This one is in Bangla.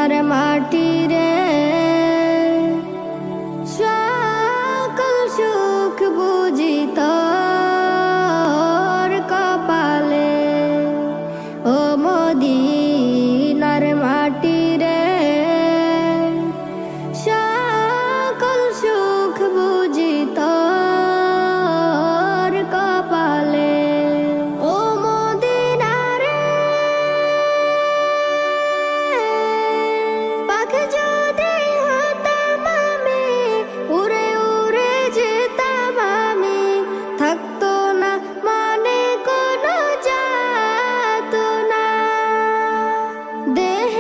মদিনার মাটি রে সকল সুখ বুঝি তোর কপালে ও মদিনার মাটি রে সকল সুখ বুঝি তোর কপালে ও মদিনা রে পাখি যদি হতাম আমি উড়ে উড়ে যেতাম আমি থাকতো না মানে কোনো যাতনা দেহে